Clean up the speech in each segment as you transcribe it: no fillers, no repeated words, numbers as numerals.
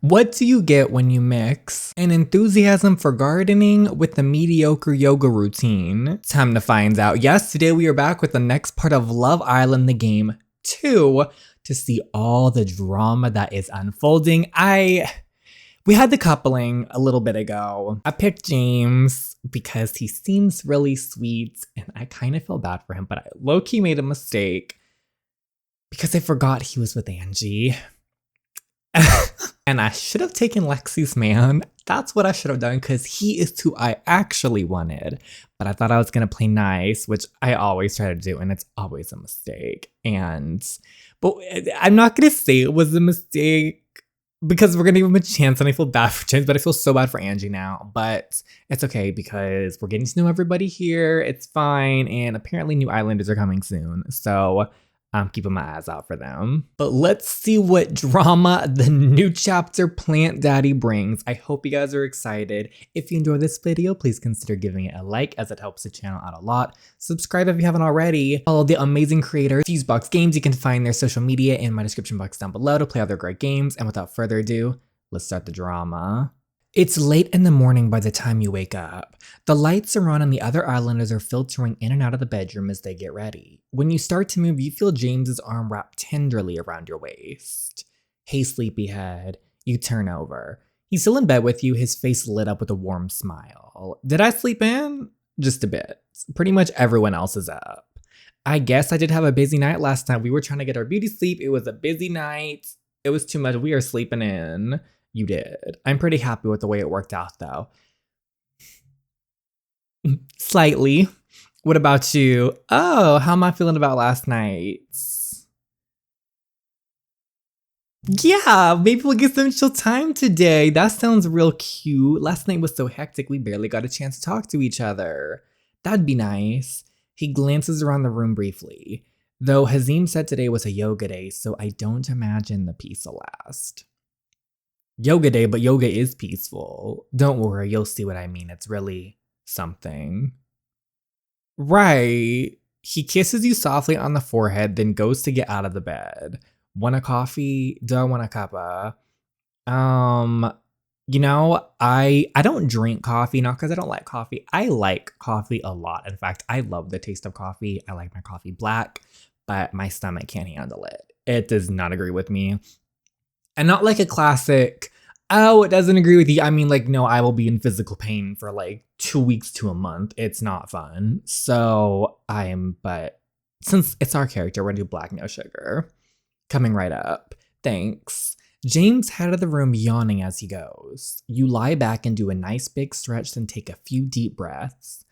What do you get when you mix an enthusiasm for gardening with a mediocre yoga routine? Time to find out. Yes, today we are back with the next part of Love Island, the game 2, to see all the drama that is unfolding. We had the coupling a little bit ago. I picked James because he seems really sweet and I kind of feel bad for him, but I low-key made a mistake because I forgot he was with Angie. And I should have taken Lexi's man. That's what I should have done because he is who I actually wanted. But I thought I was going to play nice, which I always try to do, and it's always a mistake. But I'm not going to say it was a mistake because we're going to give him a chance, and I feel bad for James, but I feel so bad for Angie now. But it's okay because we're getting to know everybody here. It's fine, and apparently new Islanders are coming soon. So I'm keeping my eyes out for them. But let's see what drama the new chapter Plant Daddy brings. I hope you guys are excited. If you enjoyed this video, please consider giving it a like as it helps the channel out a lot. Subscribe if you haven't already. Follow the amazing creator DJPlaysGames. You can find their social media in my description box down below to play other great games. And without further ado, let's start the drama. It's late in the morning by the time you wake up. The lights are on and the other Islanders are filtering in and out of the bedroom as they get ready. When you start to move, you feel James's arm wrapped tenderly around your waist. Hey, sleepyhead. You turn over. He's still in bed with you, his face lit up with a warm smile. Did I sleep in? Just a bit. Pretty much everyone else is up. I guess I did have a busy night last night. We were trying to get our beauty sleep. It was a busy night. It was too much. We are sleeping in. You did. I'm pretty happy with the way it worked out, though. Slightly. What about you? Oh, how am I feeling about last night? Yeah, maybe we'll get some chill time today. That sounds real cute. Last night was so hectic, we barely got a chance to talk to each other. That'd be nice. He glances around the room briefly. Though Hazim said today was a yoga day, so I don't imagine the peace will last. Yoga day, but yoga is peaceful. Don't worry, you'll see what I mean. It's really something. Right. He kisses you softly on the forehead, then goes to get out of the bed. Want a coffee? Do I want a cuppa? I don't drink coffee, not because I don't like coffee. I like coffee a lot. In fact, I love the taste of coffee. I like my coffee black, but my stomach can't handle it. It does not agree with me. And not like a classic, oh, it doesn't agree with you. I mean, like, no, I will be in physical pain for like 2 weeks to a month. It's not fun. But since it's our character, we're gonna do black, no sugar. Coming right up. Thanks. James head out of the room yawning as he goes. You lie back and do a nice big stretch, then take a few deep breaths.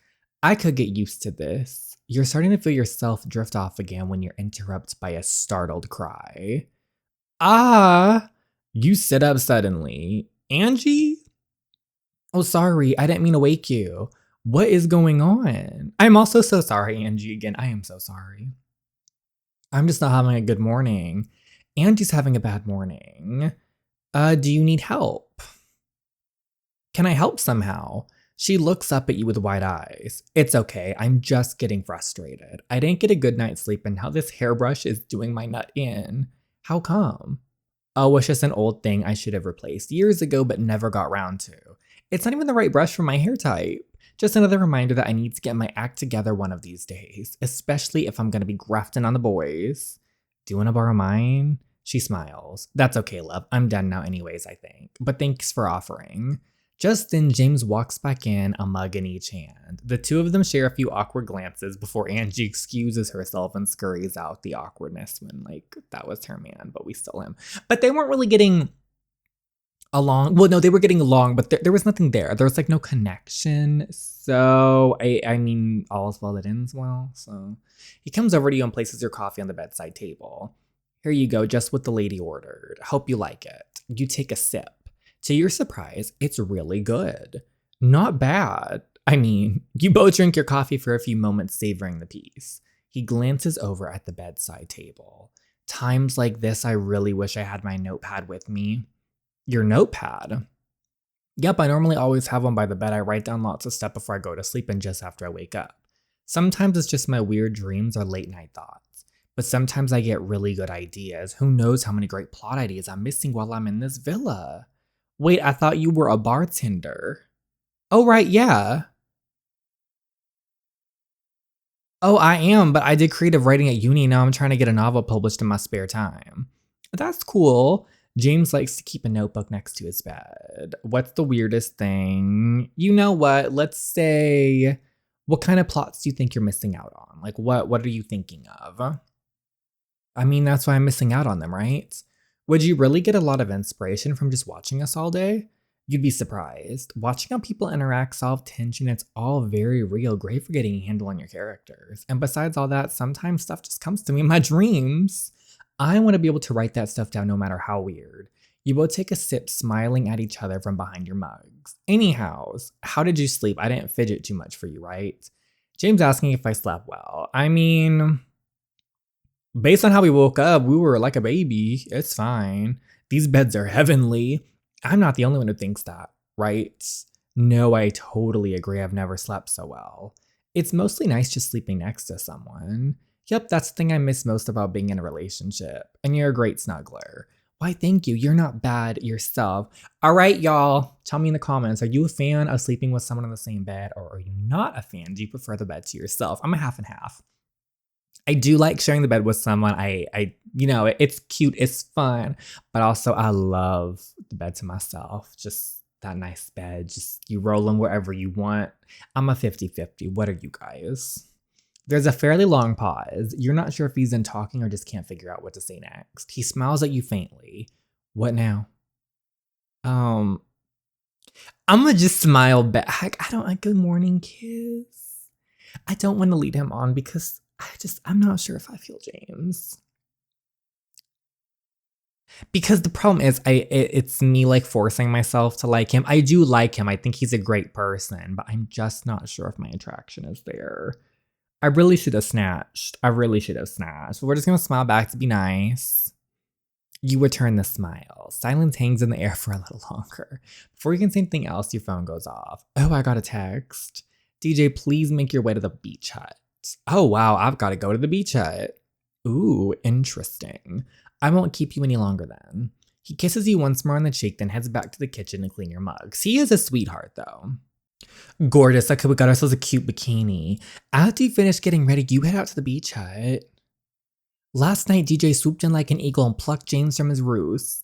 I could get used to this. You're starting to feel yourself drift off again when you're interrupted by a startled cry. Ah! You sit up suddenly. Angie? Oh, sorry. I didn't mean to wake you. What is going on? I'm also so sorry, Angie. Again, I am so sorry. I'm just not having a good morning. Angie's having a bad morning. Do you need help? Can I help somehow? She looks up at you with wide eyes. It's okay. I'm just getting frustrated. I didn't get a good night's sleep and now this hairbrush is doing my nut in. How come? Oh, it's just an old thing I should have replaced years ago but never got round to. It's not even the right brush for my hair type. Just another reminder that I need to get my act together one of these days, especially if I'm going to be grafting on the boys. Do you want to borrow mine? She smiles. That's okay, love. I'm done now anyways, I think. But thanks for offering. Just then, James walks back in, a mug in each hand. The two of them share a few awkward glances before Angie excuses herself and scurries out, the awkwardness when, like, that was her man, but we stole him. But they weren't really getting along. Well, no, they were getting along, but there was nothing there. There was, like, no connection. So, I mean, all's well that ends well. So, he comes over to you and places your coffee on the bedside table. Here you go, just what the lady ordered. Hope you like it. You take a sip. To your surprise, it's really good. Not bad. I mean, you both drink your coffee for a few moments, savoring the peace. He glances over at the bedside table. Times like this, I really wish I had my notepad with me. Your notepad? Yep, I normally always have one by the bed. I write down lots of stuff before I go to sleep and just after I wake up. Sometimes it's just my weird dreams or late night thoughts. But sometimes I get really good ideas. Who knows how many great plot ideas I'm missing while I'm in this villa? Wait, I thought you were a bartender. Oh, right, yeah. Oh, I am, but I did creative writing at uni. Now I'm trying to get a novel published in my spare time. That's cool. James likes to keep a notebook next to his bed. What's the weirdest thing? You know what? Let's say, what kind of plots do you think you're missing out on? Like, what are you thinking of? I mean, that's why I'm missing out on them, right? Would you really get a lot of inspiration from just watching us all day? You'd be surprised. Watching how people interact, solve tension, it's all very real. Great for getting a handle on your characters. And besides all that, sometimes stuff just comes to me in my dreams. I want to be able to write that stuff down no matter how weird. You both take a sip, smiling at each other from behind your mugs. Anyhows, how did you sleep? I didn't fidget too much for you, right? James asking if I slept well. I mean, based on how we woke up, we were like a baby. It's fine. These beds are heavenly. I'm not the only one who thinks that, right? No, I totally agree. I've never slept so well. It's mostly nice just sleeping next to someone. Yep, that's the thing I miss most about being in a relationship. And you're a great snuggler. Why, thank you. You're not bad yourself. All right, y'all. Tell me in the comments, are you a fan of sleeping with someone in the same bed, or are you not a fan? Do you prefer the bed to yourself? I'm a half and half. I do like sharing the bed with someone. It's cute, it's fun, but also I love the bed to myself. Just that nice bed. Just you roll in wherever you want. I'm a 50-50. What are you guys? There's a fairly long pause. You're not sure if he's in talking or just can't figure out what to say next. He smiles at you faintly. What now? I'm gonna just smile back. I don't like good morning kiss. I don't want to lead him on because I'm not sure if I feel James. Because the problem is it's me like forcing myself to like him. I do like him. I think he's a great person, but I'm just not sure if my attraction is there. I really should have snatched. But we're just gonna smile back to be nice. You return the smile. Silence hangs in the air for a little longer. Before you can say anything else, your phone goes off. Oh, I got a text. DJ, please make your way to the beach hut. Oh, wow, I've got to go to the beach hut. Ooh, interesting. I won't keep you any longer then. He kisses you once more on the cheek, then heads back to the kitchen to clean your mugs. He is a sweetheart, though. Gorgeous, we got ourselves a cute bikini. After you finish getting ready, you head out to the beach hut. Last night, DJ swooped in like an eagle and plucked James from his roost.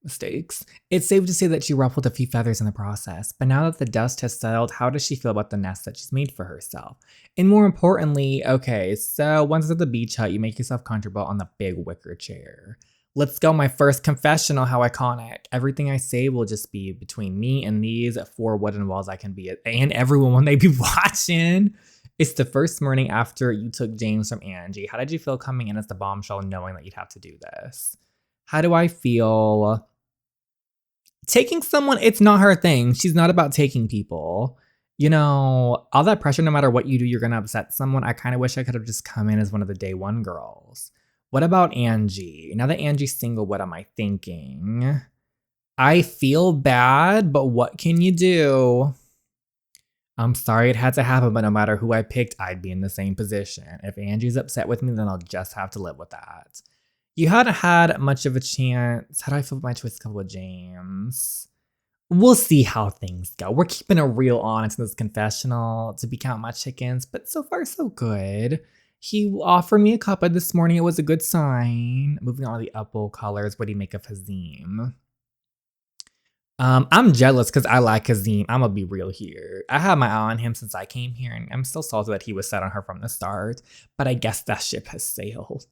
Mistakes. It's safe to say that she ruffled a few feathers in the process, but now that the dust has settled, how does she feel about the nest that she's made for herself? And more importantly, okay, so once at the beach hut, you make yourself comfortable on the big wicker chair. Let's go, my first confessional, how iconic. Everything I say will just be between me and these 4 wooden walls I can be at, and everyone when they be watching. It's the first morning after you took James from Angie. How did you feel coming in as the bombshell knowing that you'd have to do this? How do I feel? Taking someone, it's not her thing. She's not about taking people. You know, all that pressure, no matter what you do, you're going to upset someone. I kind of wish I could have just come in as one of the day one girls. What about Angie? Now that Angie's single, what am I thinking? I feel bad, but what can you do? I'm sorry it had to happen, but no matter who I picked, I'd be in the same position. If Angie's upset with me, then I'll just have to live with that. You hadn't had much of a chance. How do I feel about my choice couple with James? We'll see how things go. We're keeping it real honest in this confessional to be counting my chickens, but so far so good. He offered me a cuppa this morning. It was a good sign. Moving on to the apple colors. What do you make of Hazim? I'm jealous because I like Hazim. I'm gonna be real here. I had my eye on him since I came here, and I'm still salty that he was set on her from the start, but I guess that ship has sailed.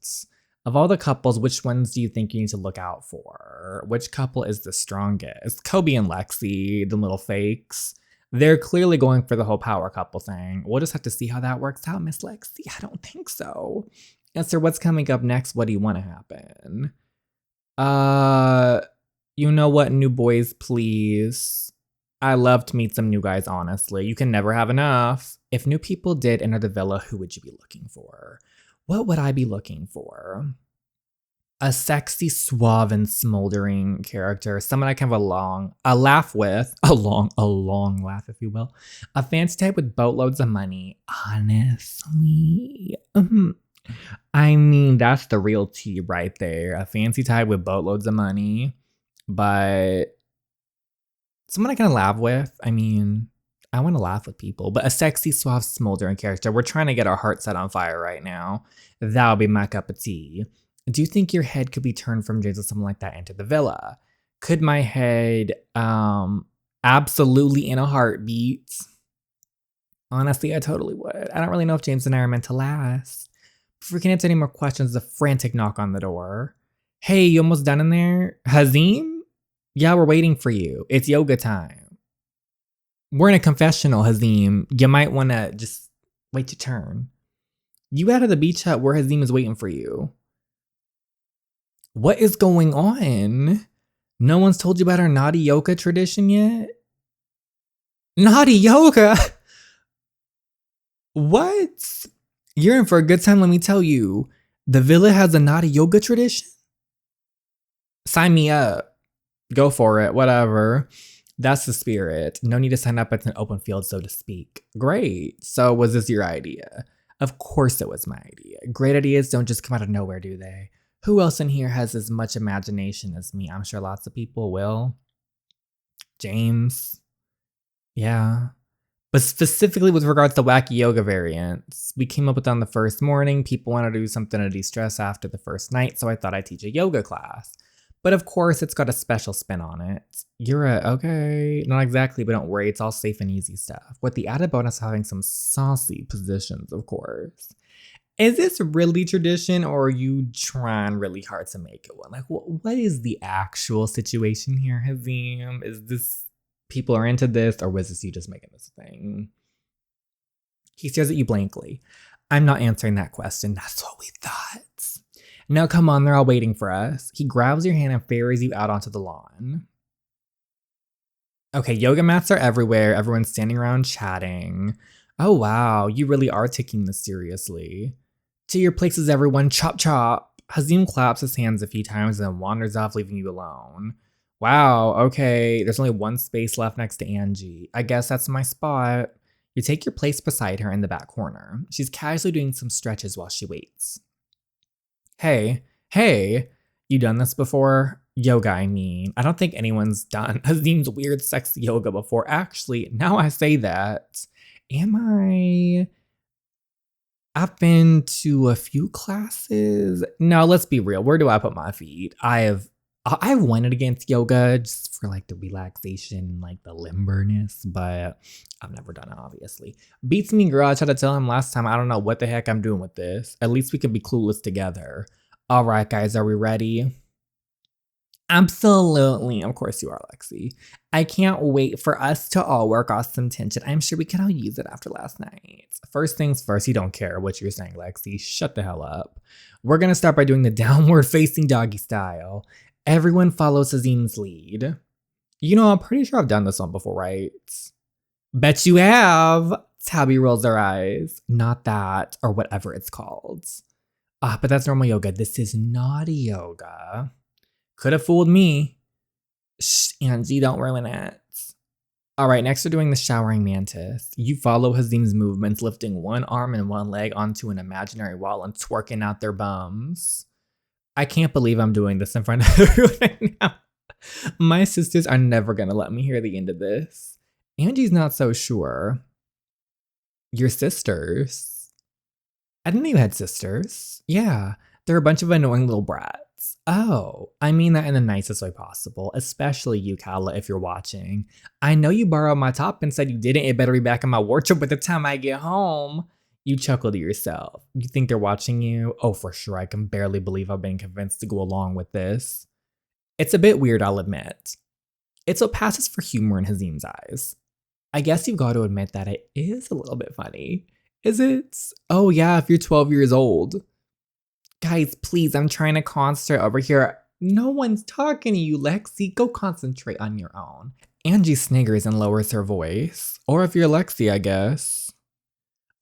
Of all the couples, which ones do you think you need to look out for? Which couple is the strongest? Kobe and Lexi, the little fakes. They're clearly going for the whole power couple thing. We'll just have to see how that works out, Miss Lexi. I don't think so. Esther, what's coming up next? What do you want to happen? You know what, new boys, please. I love to meet some new guys, honestly. You can never have enough. If new people did enter the villa, who would you be looking for? What would I be looking for? A sexy, suave, and smoldering character. Someone I can have a laugh with. A long laugh, if you will. A fancy type with boatloads of money. Honestly. I mean, that's the real tea right there. A fancy type with boatloads of money. But Someone I can laugh with. I mean, I want to laugh with people, but a sexy, suave, smoldering character. We're trying to get our heart set on fire right now. That'll be my cup of tea. Do you think your head could be turned from James with someone like that into the villa? Could my head, absolutely in a heartbeat? Honestly, I totally would. I don't really know if James and I are meant to last. If we can answer any more questions, a frantic knock on the door. Hey, you almost done in there? Hazim? Yeah, we're waiting for you. It's yoga time. We're in a confessional, Hazim. You might want to just wait your turn. You out of the beach hut where Hazim is waiting for you. What is going on? No one's told you about our naughty yoga tradition yet? Naughty yoga? What? You're in for a good time, let me tell you. The villa has a naughty yoga tradition? Sign me up. Go for it, whatever. That's the spirit. No need to sign up. It's an open field, so to speak. Great. So was this your idea? Of course it was my idea. Great ideas don't just come out of nowhere, do they? Who else in here has as much imagination as me? I'm sure lots of people will. James. Yeah. But specifically with regards to wacky yoga variants, we came up with on the first morning. People want to do something to de-stress after the first night, so I thought I'd teach a yoga class. But of course, it's got a special spin on it. Okay, not exactly, but don't worry, it's all safe and easy stuff. With the added bonus of having some saucy positions, of course. Is this really tradition, or are you trying really hard to make it one? Like, what is the actual situation here, Hazim? Is this people are into this, or was this you just making this a thing? He stares at you blankly. I'm not answering that question. That's what we thought. No, come on, they're all waiting for us. He grabs your hand and ferries you out onto the lawn. Okay, yoga mats are everywhere. Everyone's standing around chatting. Oh, wow, you really are taking this seriously. To your places, everyone. Chop, chop. Hazim claps his hands a few times and then wanders off, leaving you alone. Wow, okay, there's only one space left next to Angie. I guess that's my spot. You take your place beside her in the back corner. She's casually doing some stretches while she waits. Hey, you done this before? Yoga, I mean. I don't think anyone's done Hazim's weird sexy yoga before. Actually, now I say that, I've been to a few classes. No, let's be real. Where do I put my feet? I've wanted against yoga just for like the relaxation, like the limberness, but I've never done it, obviously. Beats me, girl. I tried to tell him last time, I don't know what the heck I'm doing with this. At least we could be clueless together. All right, guys, are we ready? Absolutely. Of course you are, Lexi. I can't wait for us to all work off some tension. I'm sure we can all use it after last night. First things first, you don't care what you're saying, Lexi. Shut the hell up. We're going to start by doing the downward facing doggy style. Everyone follows Hazim's lead. You know, I'm pretty sure I've done this one before, right? Bet you have. Tabby rolls her eyes. Not that, or whatever it's called. But that's normal yoga. This is naughty yoga. Could have fooled me. Shh, Angie, don't ruin it. All right, next we're doing the showering mantis. You follow Hazim's movements, lifting one arm and one leg onto an imaginary wall and twerking out their bums. I can't believe I'm doing this in front of everyone right now. My sisters are never gonna let me hear the end of this. Angie's not so sure. Your sisters? I didn't know you had sisters. Yeah, they're a bunch of annoying little brats. Oh, I mean that in the nicest way possible, especially you, Kala, if you're watching. I know you borrowed my top and said you didn't. It better be back in my wardrobe by the time I get home. You chuckle to yourself. You think they're watching you? Oh, for sure. I can barely believe I've been convinced to go along with this. It's a bit weird, I'll admit. It's what passes for humor in Hazim's eyes. I guess you've got to admit that it is a little bit funny. Is it? Oh yeah, if you're 12 years old. Guys, please, I'm trying to concentrate over here. No one's talking to you, Lexi. Go concentrate on your own. Angie sniggers and lowers her voice. Or if you're Lexi, I guess.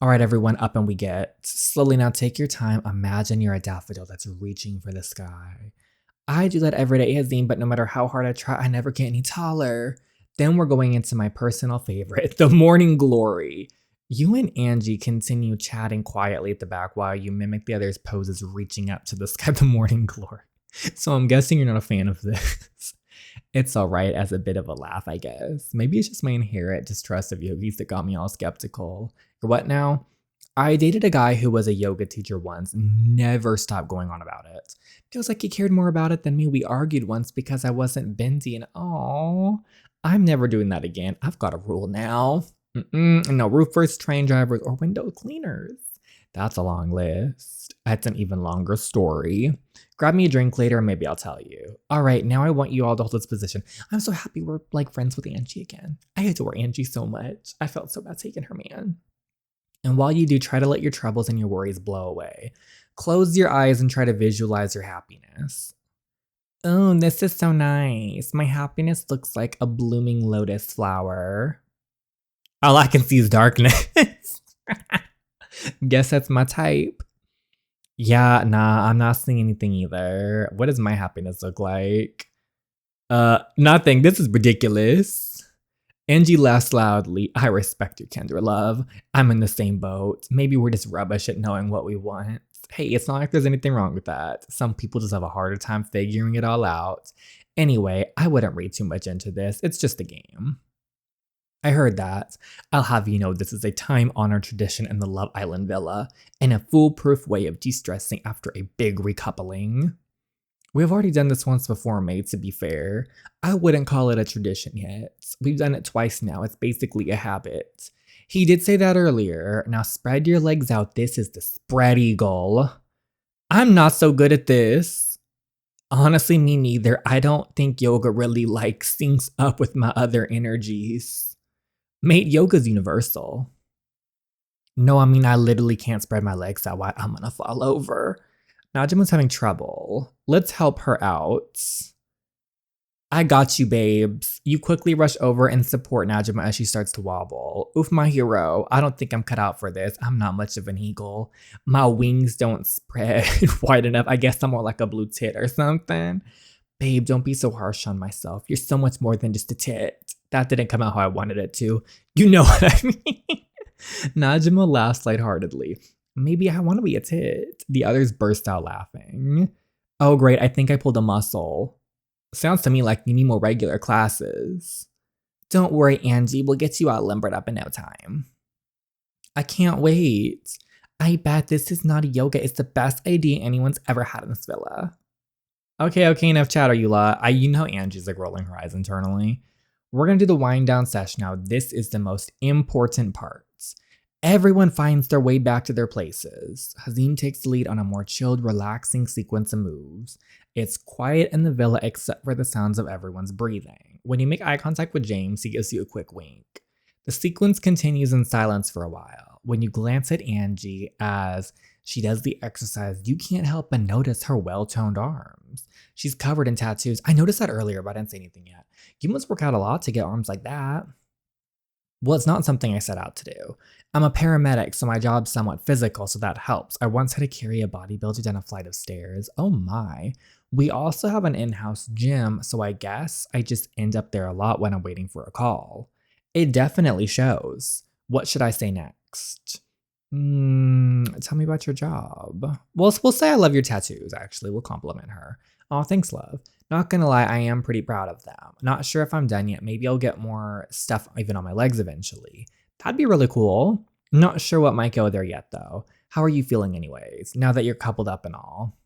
All right, everyone, up and we get. Slowly now, take your time. Imagine you're a daffodil that's reaching for the sky. I do that every day, Hazim, but no matter how hard I try, I never get any taller. Then we're going into my personal favorite, the morning glory. You and Angie continue chatting quietly at the back while you mimic the others' poses reaching up to the sky, the morning glory. So I'm guessing you're not a fan of this. It's all right as a bit of a laugh, I guess. Maybe it's just my inherent distrust of yogis that got me all skeptical. Or what now? I dated a guy who was a yoga teacher once, never stopped going on about it. Feels like he cared more about it than me. We argued once because I wasn't bendy and oh, I'm never doing that again. I've got a rule now. No roofers, train drivers, or window cleaners. That's a long list. That's an even longer story. Grab me a drink later and maybe I'll tell you. All right, now I want you all to hold this position. I'm so happy we're like friends with Angie again. I adore Angie so much. I felt so bad taking her man. And while you do, try to let your troubles and your worries blow away. Close your eyes and try to visualize your happiness. Oh, this is so nice. My happiness looks like a blooming lotus flower. All I can see is darkness. Guess that's my type. Yeah, nah, I'm not seeing anything either. What does my happiness look like? Nothing. This is ridiculous. Angie laughs loudly. I respect your tender love. I'm in the same boat. Maybe we're just rubbish at knowing what we want. Hey, it's not like there's anything wrong with that. Some people just have a harder time figuring it all out. Anyway, I wouldn't read too much into this. It's just a game. I heard that. I'll have you know this is a time-honored tradition in the Love Island Villa and a foolproof way of de-stressing after a big recoupling. We've already done this once before, mate, to be fair. I wouldn't call it a tradition yet. We've done it twice now. It's basically a habit. He did say that earlier. Now spread your legs out. This is the spread eagle. I'm not so good at this. Honestly, me neither. I don't think yoga really syncs up with my other energies. Mate, yoga's universal. No, I mean, I literally can't spread my legs out wide. I'm gonna fall over. Najima's having trouble. Let's help her out. I got you, babes. You quickly rush over and support Najima as she starts to wobble. Oof, my hero. I don't think I'm cut out for this. I'm not much of an eagle. My wings don't spread wide enough. I guess I'm more like a blue tit or something. Babe, don't be so harsh on myself. You're so much more than just a tit. That didn't come out how I wanted it to. You know what I mean? Najima laughs lightheartedly. Maybe I want to be a tit. The others burst out laughing. Oh, great. I think I pulled a muscle. Sounds to me like you need more regular classes. Don't worry, Angie. We'll get you all limbered up in no time. I can't wait. I bet this is not yoga. It's the best idea anyone's ever had in this villa. Okay, enough chatter, you lot. You know Angie's like rolling her eyes internally. We're going to do the wind down session now. This is the most important part. Everyone finds their way back to their places. Hazim takes the lead on a more chilled, relaxing sequence of moves. It's quiet in the villa except for the sounds of everyone's breathing. When you make eye contact with James, he gives you a quick wink. The sequence continues in silence for a while. When you glance at Angie as she does the exercise, you can't help but notice her well-toned arms. She's covered in tattoos. I noticed that earlier, but I didn't say anything yet. You must work out a lot to get arms like that. Well, it's not something I set out to do. I'm a paramedic, so my job's somewhat physical, so that helps. I once had to carry a bodybuilder down a flight of stairs. Oh my. We also have an in-house gym, so I guess I just end up there a lot when I'm waiting for a call. It definitely shows. What should I say next? Tell me about your job. We'll say I love your tattoos, actually. We'll compliment her. Oh, thanks, love. Not gonna lie, I am pretty proud of them. Not sure if I'm done yet. Maybe I'll get more stuff even on my legs eventually. That'd be really cool. Not sure what might go there yet, though. How are you feeling anyways, now that you're coupled up and all?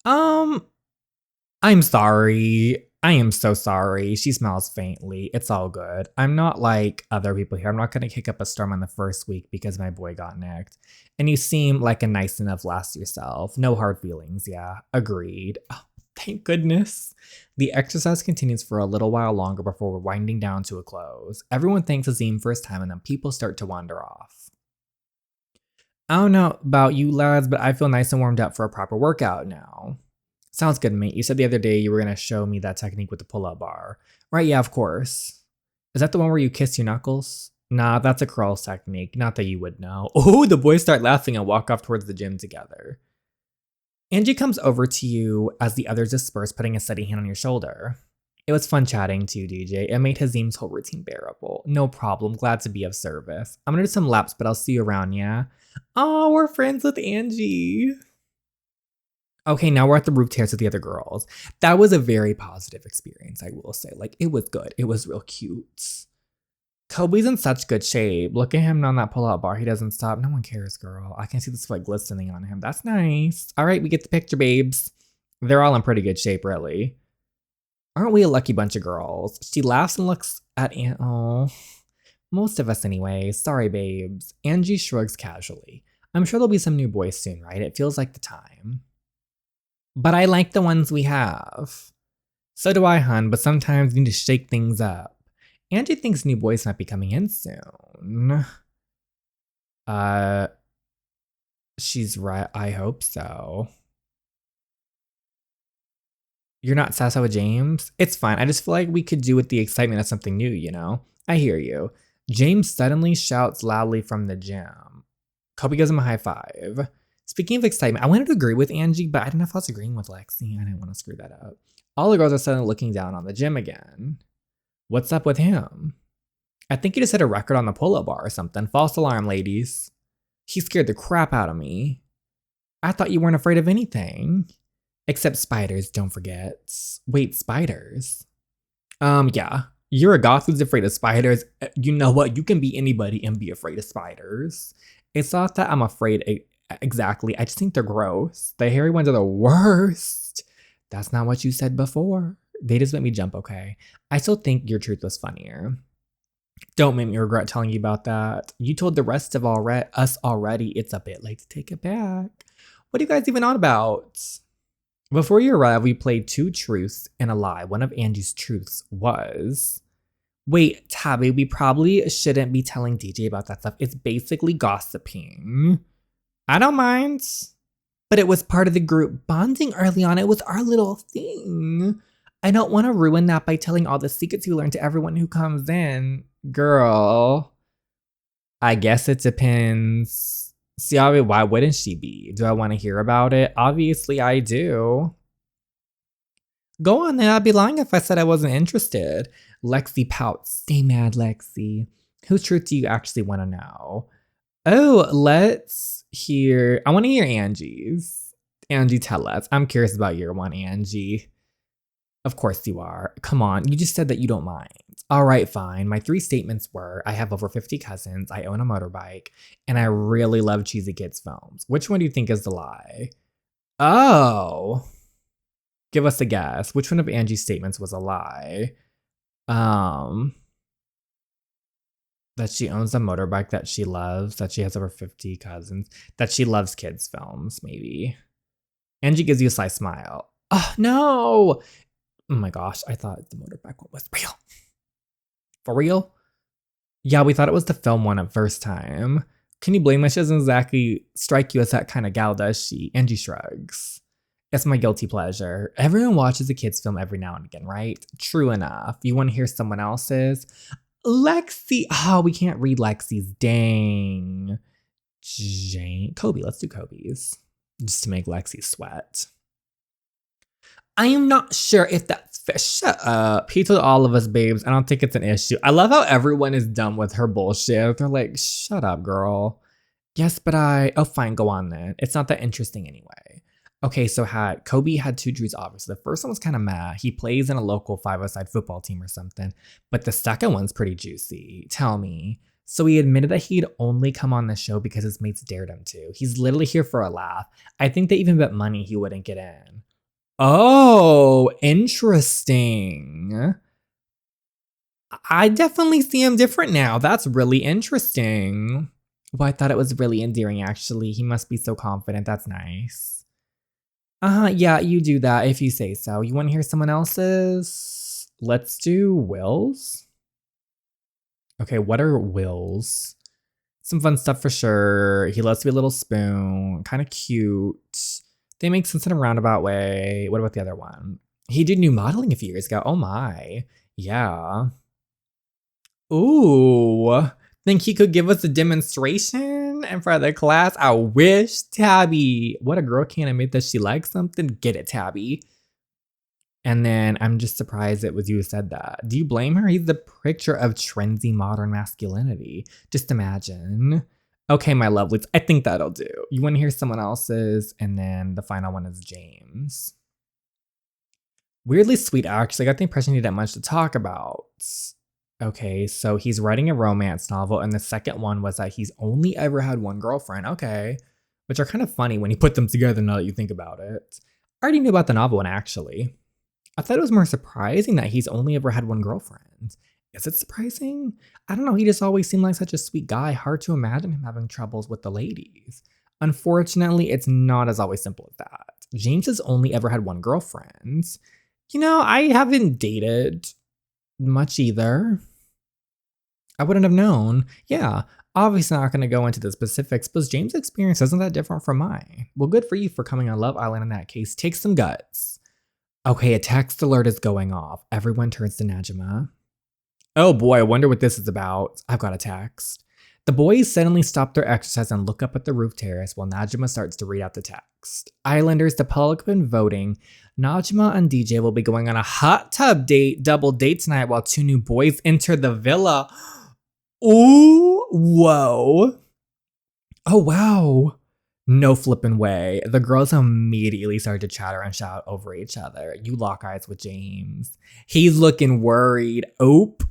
I'm sorry. I am so sorry. She smiles faintly. It's all good. I'm not like other people here. I'm not gonna kick up a storm on the first week because my boy got nicked. And you seem like a nice enough lass yourself. No hard feelings, yeah. Agreed. Oh, thank goodness. The exercise continues for a little while longer before we're winding down to a close. Everyone thanks Azim for his time and then people start to wander off. I don't know about you lads, but I feel nice and warmed up for a proper workout now. Sounds good, mate. You said the other day you were going to show me that technique with the pull-up bar. Right, yeah, of course. Is that the one where you kiss your knuckles? Nah, that's a curls technique. Not that you would know. Oh, the boys start laughing and walk off towards the gym together. Angie comes over to you as the others disperse, putting a steady hand on your shoulder. It was fun chatting to you, DJ. It made Hazim's whole routine bearable. No problem. Glad to be of service. I'm going to do some laps, but I'll see you around, yeah? Oh, we're friends with Angie. Okay, now we're at the roof terrace with the other girls. That was a very positive experience, I will say. Like, it was good. It was real cute. Kobe's in such good shape. Look at him on that pull-out bar. He doesn't stop. No one cares, girl. I can see the sweat glistening on him. That's nice. All right, we get the picture, babes. They're all in pretty good shape, really. Aren't we a lucky bunch of girls? She laughs and looks at oh, most of us anyway. Sorry, babes. Angie shrugs casually. I'm sure there'll be some new boys soon, right? It feels like the time. But I like the ones we have. So do I, hun, but sometimes we need to shake things up. Angie thinks new boys might be coming in soon. She's right. I hope so. You're not sassy with James? It's fine. I just feel like we could do with the excitement of something new, you know? I hear you. James suddenly shouts loudly from the gym. Kobe gives him a high five. Speaking of excitement, I wanted to agree with Angie, but I didn't know if I was agreeing with Lexi. I didn't want to screw that up. All the girls are suddenly looking down on the gym again. What's up with him? I think he just hit a record on the pull-up bar or something. False alarm, ladies. He scared the crap out of me. I thought you weren't afraid of anything. Except spiders, don't forget. Wait, spiders? Yeah. You're a goth who's afraid of spiders. You know what? You can be anybody and be afraid of spiders. It's not that I'm afraid exactly. I just think they're gross. The hairy ones are the worst. That's not what you said before. They just made me jump, okay? I still think your truth was funnier. Don't make me regret telling you about that. You told the rest of us already. It's a bit late to take it back. What are you guys even on about? Before you arrived, we played 2 truths and a lie. One of Angie's truths was... Wait, Tabby, we probably shouldn't be telling DJ about that stuff. It's basically gossiping. I don't mind. But it was part of the group bonding early on. It was our little thing. I don't want to ruin that by telling all the secrets you learn to everyone who comes in. Girl, I guess it depends. See, why wouldn't she be? Do I want to hear about it? Obviously, I do. Go on then, I'd be lying if I said I wasn't interested. Lexi pouts. Stay mad, Lexi. Whose truth do you actually want to know? Oh, let's hear. I want to hear Angie's. Angie, tell us. I'm curious about your one, Angie. Of course you are. Come on, you just said that you don't mind. All right, fine. My 3 statements were, I have over 50 cousins, I own a motorbike, and I really love cheesy kids films. Which one do you think is the lie? Oh. Give us a guess. Which one of Angie's statements was a lie? That she owns a motorbike that she loves, that she has over 50 cousins, that she loves kids films, maybe. Angie gives you a sly smile. Oh, no. Oh my gosh, I thought the motorbike one was real. For real? Yeah, we thought it was the film one at first time. Can you blame us? She doesn't exactly strike you as that kind of gal, does she? Angie shrugs. It's my guilty pleasure. Everyone watches a kid's film every now and again, right? True enough. You want to hear someone else's? Lexi. Oh, we can't read Lexi's. Dang. Jane. Kobe. Let's do Kobe's. Just to make Lexi sweat. I am not sure if that's fair. Shut up. He told all of us, babes. I don't think it's an issue. I love how everyone is done with her bullshit. They're like, shut up, girl. Yes, but oh, fine. Go on then. It's not that interesting anyway. Okay, so Kobe had 2 truths, obviously. The first one was kind of meh. He plays in a local 5-a-side football team or something. But the second one's pretty juicy. Tell me. So he admitted that he'd only come on the show because his mates dared him to. He's literally here for a laugh. I think they even bet money he wouldn't get in. Oh, interesting. I definitely see him different now. That's really interesting. Well, I thought it was really endearing, actually. He must be so confident. That's nice. Yeah, you do that if you say so. You want to hear someone else's? Let's do Will's. Okay, what are Will's? Some fun stuff for sure. He loves to be a little spoon. Kind of cute. They make sense in a roundabout way. What about the other one? He did new modeling a few years ago. Oh my. Yeah. Ooh. Think he could give us a demonstration in front of the class? I wish, Tabby. What a girl can't admit that she likes something? Get it, Tabby. And then I'm just surprised it was you who said that. Do you blame her? He's the picture of trendy modern masculinity. Just imagine. Okay, my lovelies, I think that'll do. You want to hear someone else's? And then the final one is James. Weirdly sweet, actually. I got the impression he didn't much to talk about. Okay, so he's writing a romance novel, and the second one was that he's only ever had one girlfriend. Okay, which are kind of funny when you put them together now that you think about it. I already knew about the novel one, actually. I thought it was more surprising that he's only ever had one girlfriend. Is it surprising? I don't know, he just always seemed like such a sweet guy. Hard to imagine him having troubles with the ladies. Unfortunately, it's not as always simple as that. James has only ever had one girlfriend. You know, I haven't dated much either. I wouldn't have known. Yeah, obviously not going to go into the specifics, but James' experience isn't that different from mine. Well, good for you for coming on Love Island in that case. Take some guts. Okay, a text alert is going off. Everyone turns to Najma. Oh boy, I wonder what this is about. I've got a text. The boys suddenly stop their exercise and look up at the roof terrace while Najma starts to read out the text. Islanders, the public have been voting. Najma and DJ will be going on a hot tub double date tonight while two new boys enter the villa. Ooh, whoa. Oh, wow. No flipping way. The girls immediately start to chatter and shout over each other. You lock eyes with James. He's looking worried. Oop.